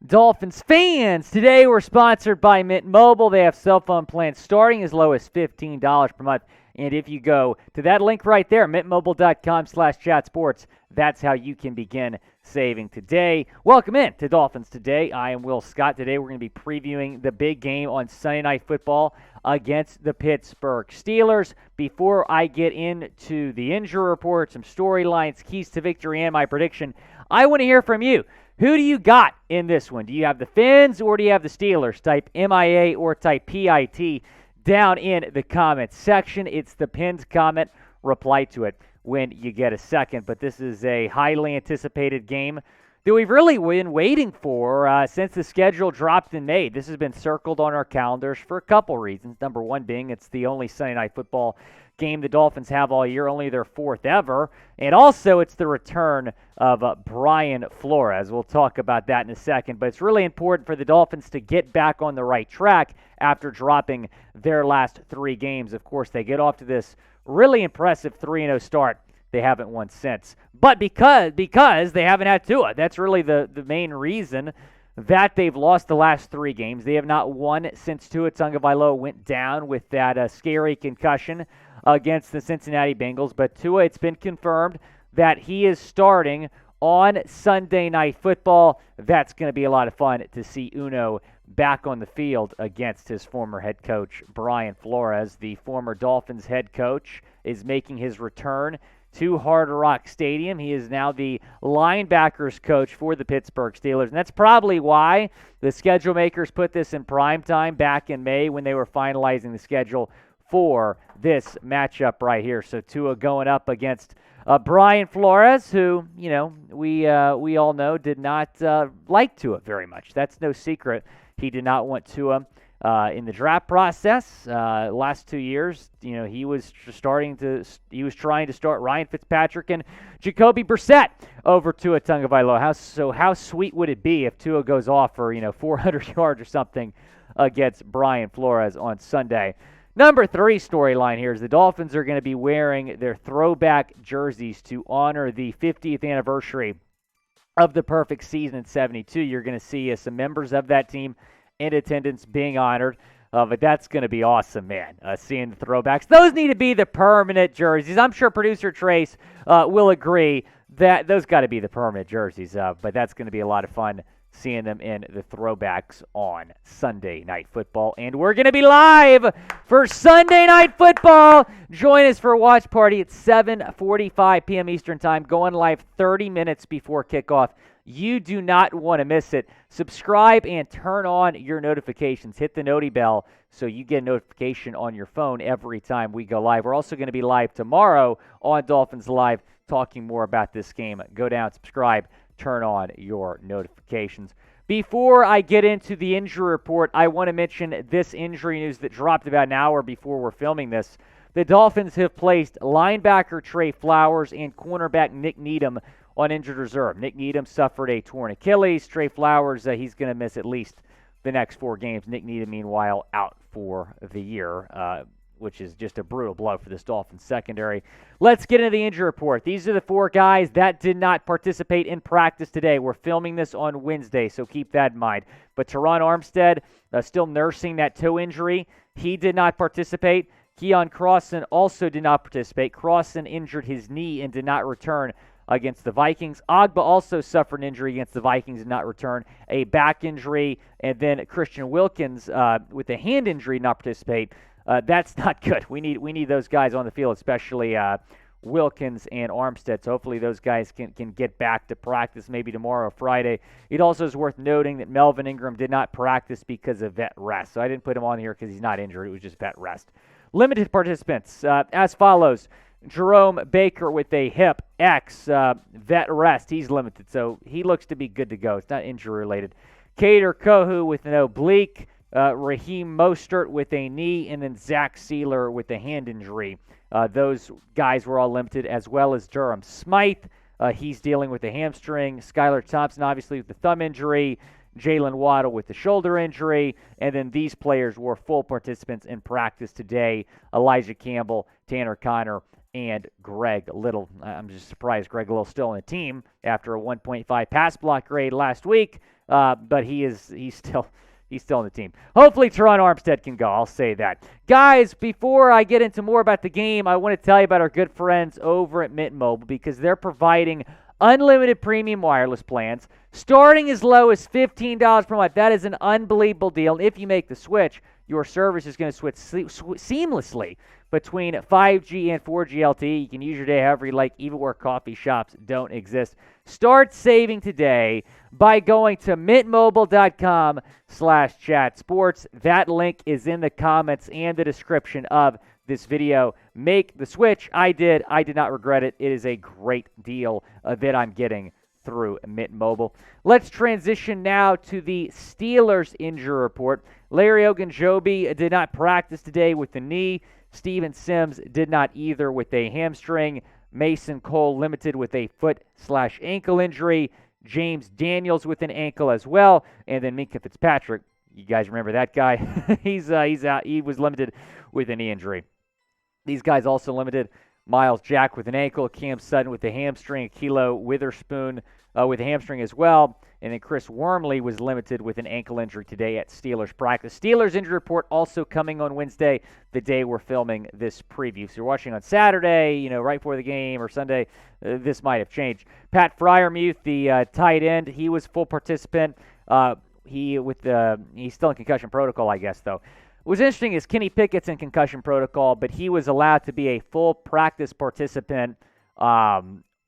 Dolphins fans, today we're sponsored by Mint Mobile. They have cell phone plans starting as low as $15 per month. And if you go to that link right there, mintmobile.com/chatsports, that's how you can begin saving today. Welcome in to Dolphins Today. I am Will Scott. Today we're going to be previewing the big game on Sunday Night Football against the Pittsburgh Steelers. Before I get into the injury report, some storylines, keys to victory, and my prediction, I want to hear from you. Who do you got in this one? Do you have the Fins or do you have the Steelers? Type MIA or type PIT down in the comments section. It's the pinned comment. Reply to it when you get a second. But this is a highly anticipated game that we've really been waiting for since the schedule dropped in May. This has been circled on our calendars for a couple reasons. Number one being it's the only Sunday Night Football game the Dolphins have all year, only their fourth ever. And also it's the return of Brian Flores. We'll talk about that in a second. But it's really important for the Dolphins to get back on the right track after dropping their last three games. Of course, they get off to this really impressive 3-0 start. They haven't won since. But because they haven't had Tua, that's really the main reason that they've lost the last three games. They have not won since Tua Tagovailoa went down with that scary concussion against the Cincinnati Bengals. But Tua, it's been confirmed that he is starting on Sunday Night Football. That's going to be a lot of fun to see Uno back on the field against his former head coach, Brian Flores. The former Dolphins head coach is making his return to Hard Rock Stadium. He is now the linebackers coach for the Pittsburgh Steelers, and that's probably why the schedule makers put this in prime time back in May when they were finalizing the schedule for this matchup right here. So Tua going up against Brian Flores, who, we all know did not like Tua very much. That's no secret. He did not want Tua in the draft process. Last 2 years, he was trying to start Ryan Fitzpatrick and Jacoby Brissett over Tua Tagovailoa. How sweet would it be if Tua goes off for 400 yards or something against Brian Flores on Sunday? Number 3 storyline here is the Dolphins are going to be wearing their throwback jerseys to honor the 50th anniversary of the perfect season in 72. You're going to see some members of that team in attendance being honored. But that's going to be awesome, man, seeing the throwbacks. Those need to be the permanent jerseys. I'm sure producer Trace will agree that those got to be the permanent jerseys. But that's going to be a lot of fun seeing them in the throwbacks on Sunday Night Football. And we're going to be live for Sunday Night Football. Join us for a watch party at 7:45 p.m. Eastern Time, going live 30 minutes before kickoff. You do not want to miss it. Subscribe and turn on your notifications. Hit the noti bell so you get a notification on your phone every time we go live. We're also going to be live tomorrow on Dolphins Live talking more about this game. Go down, subscribe, turn on your notifications. Before I get into the injury report, I want to mention this injury news that dropped about an hour before we're filming this. The Dolphins have placed linebacker Trey Flowers and cornerback Nick Needham on injured reserve. Nick Needham suffered a torn Achilles. Trey Flowers, he's going to miss at least the next 4 games. Nick Needham, meanwhile, out for the year, which is just a brutal blow for this Dolphins secondary. Let's get into the injury report. These are the 4 guys that did not participate in practice today. We're filming this on Wednesday, so keep that in mind. But Terron Armstead, still nursing that toe injury. He did not participate. Keion Crossen also did not participate. Crossen injured his knee and did not return against the Vikings. Ogbah also suffered an injury against the Vikings and not return, a back injury, and then Christian Wilkins with a hand injury not participate. That's not good. We need those guys on the field, especially Wilkins and Armstead. So hopefully those guys can get back to practice maybe tomorrow or Friday. It also is worth noting that Melvin Ingram did not practice because of vet rest. So I didn't put him on here because he's not injured. It was just vet rest. Limited participants as follows. Jerome Baker with a hip X vet rest. He's limited, so he looks to be good to go. It's not injury-related. Kader Kohou with an oblique. Raheem Mostert with a knee, and then Zach Sieler with a hand injury. Those guys were all limited, as well as Durham Smythe. He's dealing with a hamstring. Skylar Thompson, obviously, with the thumb injury. Jaylen Waddle with the shoulder injury. And then these players were full participants in practice today. Elijah Campbell, Tanner Conner, and Greg Little. I'm just surprised Greg Little's still on the team after a 1.5 pass block grade last week. but he's still on the team. Hopefully, Terron Armstead can go. I'll say that. Guys, before I get into more about the game, I want to tell you about our good friends over at Mint Mobile because they're providing unlimited premium wireless plans starting as low as $15 per month. That is an unbelievable deal. And if you make the switch, your service is going to switch seamlessly between 5G and 4G LTE. You can use your day however you like, even where coffee shops don't exist. Start saving today by going to mintmobile.com/chatsports. That link is in the comments and the description of this video. Make the switch. I did not regret it. It is a great deal that I'm getting through Mint Mobile. Let's transition now to the Steelers injury report. Larry Ogunjobi did not practice today with the knee. Steven Sims did not either with a hamstring. Mason Cole limited with a foot/ankle injury. James Daniels with an ankle as well. And then Minkah Fitzpatrick, you guys remember that guy? He's out. He was limited with a knee injury. These guys also limited. Miles Jack with an ankle, Cam Sutton with a hamstring, Kilo Witherspoon with a hamstring as well, and then Chris Wormley was limited with an ankle injury today at Steelers practice. Steelers injury report also coming on Wednesday, the day we're filming this preview. So you're watching on Saturday, right before the game, or Sunday, this might have changed. Pat Freiermuth, the tight end, he was full participant. He's still in concussion protocol, I guess, though. What was interesting is Kenny Pickett's in concussion protocol, but he was allowed to be a full practice participant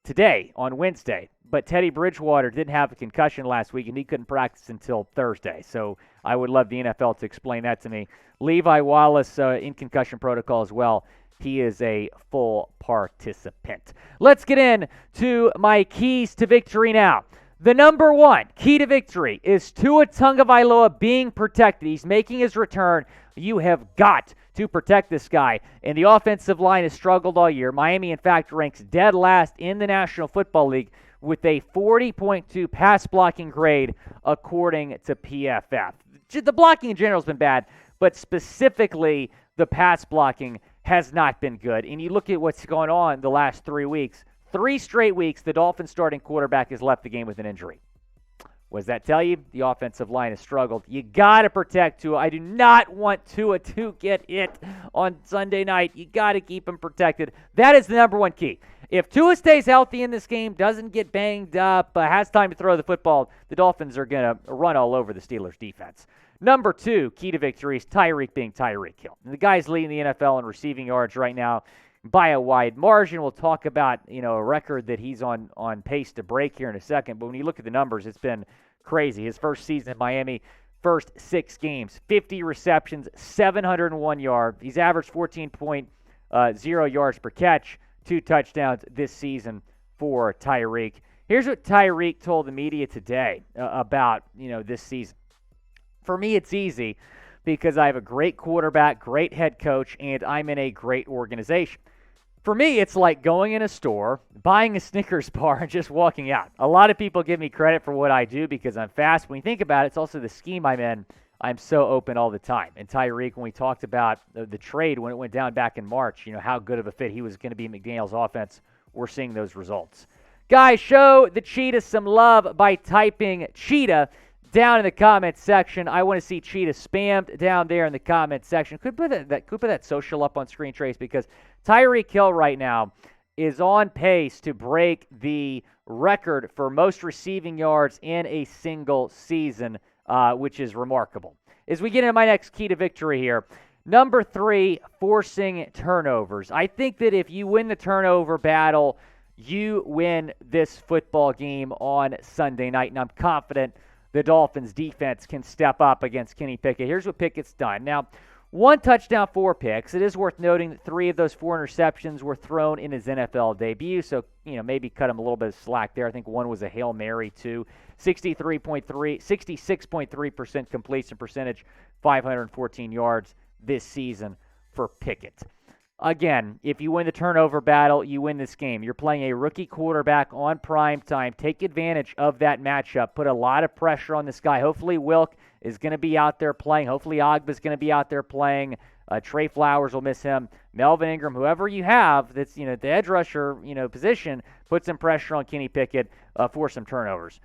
today, on Wednesday. But Teddy Bridgewater didn't have a concussion last week, and he couldn't practice until Thursday. So I would love the NFL to explain that to me. Levi Wallace in concussion protocol as well. He is a full participant. Let's get into my keys to victory now. The number one key to victory is Tua Tagovailoa being protected. He's making his return. You have got to protect this guy. And the offensive line has struggled all year. Miami, in fact, ranks dead last in the National Football League with a 40.2 pass blocking grade according to PFF. The blocking in general has been bad, but specifically the pass blocking has not been good. And you look at what's going on the last 3 weeks. 3 straight weeks, the Dolphins starting quarterback has left the game with an injury. What does that tell you? The offensive line has struggled. You got to protect Tua. I do not want Tua to get hit on Sunday night. You got to keep him protected. That is the number one key. If Tua stays healthy in this game, doesn't get banged up, has time to throw the football, the Dolphins are going to run all over the Steelers' defense. Number two, key to victory is Tyreek being Tyreek Hill. And the guy's leading the NFL in receiving yards right now by a wide margin. We'll talk about, a record that he's on pace to break here in a second. But when you look at the numbers, it's been crazy. His first season in Miami, first 6 games, 50 receptions, 701 yards. He's averaged 14.0 yards per catch, 2 touchdowns this season for Tyreek. Here's what Tyreek told the media today about, this season. For me, it's easy because I have a great quarterback, great head coach, and I'm in a great organization. For me, it's like going in a store, buying a Snickers bar, and just walking out. A lot of people give me credit for what I do because I'm fast. When you think about it, it's also the scheme I'm in. I'm so open all the time. And Tyreek, when we talked about the trade, when it went down back in March, how good of a fit he was going to be in McDaniel's offense, we're seeing those results. Guys, show the Cheetah some love by typing Cheetah down in the comments section. I want to see Cheetah spammed down there in the comments section. Could put that social up on screen, Trace, because Tyreek Hill right now is on pace to break the record for most receiving yards in a single season, which is remarkable. As we get into my next key to victory here, number 3, forcing turnovers. I think that if you win the turnover battle, you win this football game on Sunday night, and I'm confident the Dolphins defense can step up against Kenny Pickett. Here's what Pickett's done. Now, 1 touchdown, 4 picks. It is worth noting that 3 of those 4 interceptions were thrown in his NFL debut, so maybe cut him a little bit of slack there. I think 1 was a Hail Mary, too. 66.3% completion percentage, 514 yards this season for Pickett. Again, if you win the turnover battle, you win this game. You're playing a rookie quarterback on prime time. Take advantage of that matchup. Put a lot of pressure on this guy. Hopefully Wilk is going to be out there playing. Hopefully Ogbah is going to be out there playing. Trey Flowers will miss him. Melvin Ingram, whoever you have that's the edge rusher position, put some pressure on Kenny Pickett for some turnovers.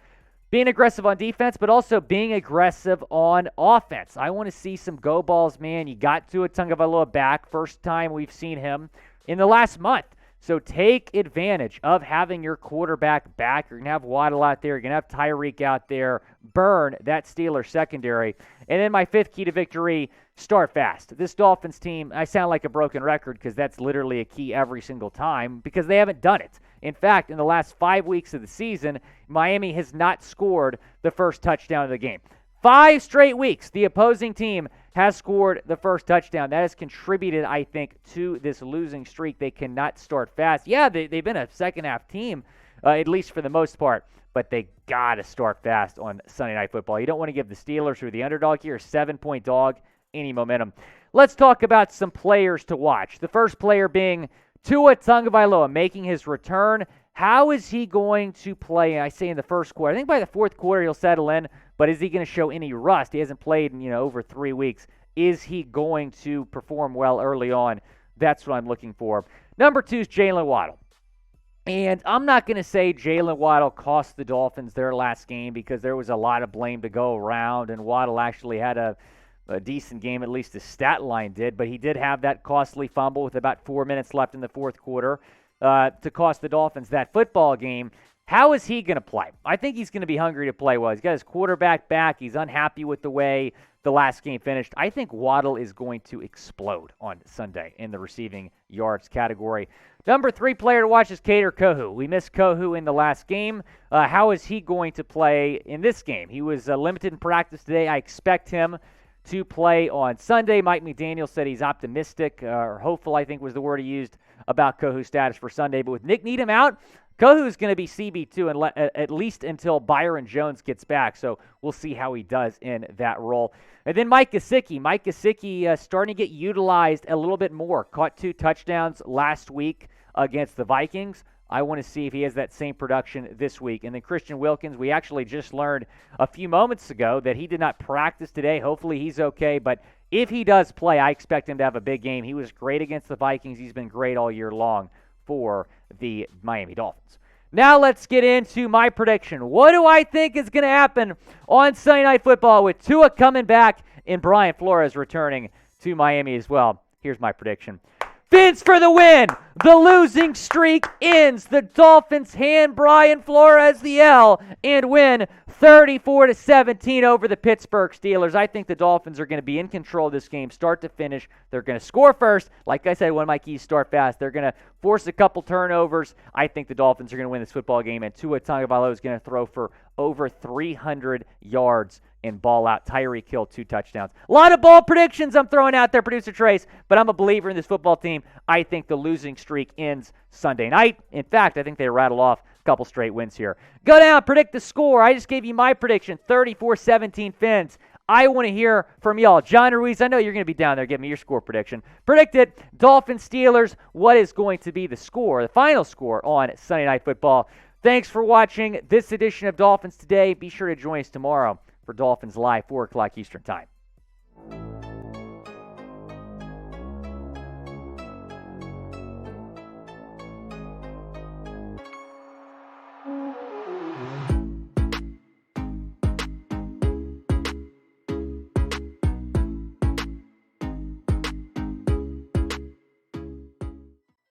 being aggressive on defense, but also being aggressive on offense. I want to see some go balls, man. You got Tua Tagovailoa back. First time we've seen him in the last month. So take advantage of having your quarterback back. You're going to have Waddle out there. You're going to have Tyreek out there. Burn that Steelers secondary. And then my fifth key to victory, start fast. This Dolphins team, I sound like a broken record because that's literally a key every single time because they haven't done it. In fact, in the last 5 weeks of the season, Miami has not scored the first touchdown of the game. 5 straight weeks, the opposing team has scored the first touchdown. That has contributed, I think, to this losing streak. They cannot start fast. Yeah, they've been a second-half team, at least for the most part, but they got to start fast on Sunday Night Football. You don't want to give the Steelers, who are the underdog here, a 7-point dog, any momentum. Let's talk about some players to watch. The first player being Tua Tagovailoa making his return. How is he going to play? I say in the first quarter. I think by the fourth quarter he'll settle in, but is he going to show any rust? He hasn't played in over 3 weeks. Is he going to perform well early on? That's what I'm looking for. Number 2 is Jaylen Waddle. And I'm not going to say Jaylen Waddle cost the Dolphins their last game because there was a lot of blame to go around, and Waddle actually had a decent game, at least his stat line did, but he did have that costly fumble with about 4 minutes left in the fourth quarter to cost the Dolphins that football game. How is he going to play? I think he's going to be hungry to play well. He's got his quarterback back. He's unhappy with the way the last game finished. I think Waddle is going to explode on Sunday in the receiving yards category. Number 3 player to watch is Kader Kohou. We missed Kohou in the last game. How is he going to play in this game? He was limited in practice today. I expect him to play on Sunday. Mike McDaniel said he's optimistic, or hopeful, I think was the word he used, about Kohou's status for Sunday. But with Nick Needham out, Kohou's going to be CB2 at least until Byron Jones gets back. So we'll see how he does in that role. And then Mike Gesicki. Mike Gesicki starting to get utilized a little bit more. Caught 2 touchdowns last week against the Vikings. I want to see if he has that same production this week. And then Christian Wilkins, we actually just learned a few moments ago that he did not practice today. Hopefully he's okay. But if he does play, I expect him to have a big game. He was great against the Vikings. He's been great all year long for the Miami Dolphins. Now let's get into my prediction. What do I think is going to happen on Sunday Night Football with Tua coming back and Brian Flores returning to Miami as well? Here's my prediction. Fins for the win. The losing streak ends. The Dolphins hand Brian Flores the L and win 34-17 over the Pittsburgh Steelers. I think the Dolphins are going to be in control of this game, start to finish. They're going to score first. Like I said, one of my keys, start fast. They're going to force a couple turnovers. I think the Dolphins are going to win this football game, and Tua Tagovailoa is going to throw for over 300 yards and ball out. Tyreek Hill, 2 touchdowns. A lot of ball predictions I'm throwing out there, Producer Trace, but I'm a believer in this football team. I think the losing streak ends Sunday night. In fact, I think they rattle off a couple straight wins here. Go down, predict the score. I just gave you my prediction, 34-17 Fins. I want to hear from y'all. John Ruiz, I know you're going to be down there. Give me your score prediction. Predict it. Dolphins-Steelers, what is going to be the score, the final score on Sunday Night Football? Thanks for watching this edition of Dolphins Today. Be sure to join us tomorrow for Dolphins Live, 4 o'clock Eastern Time.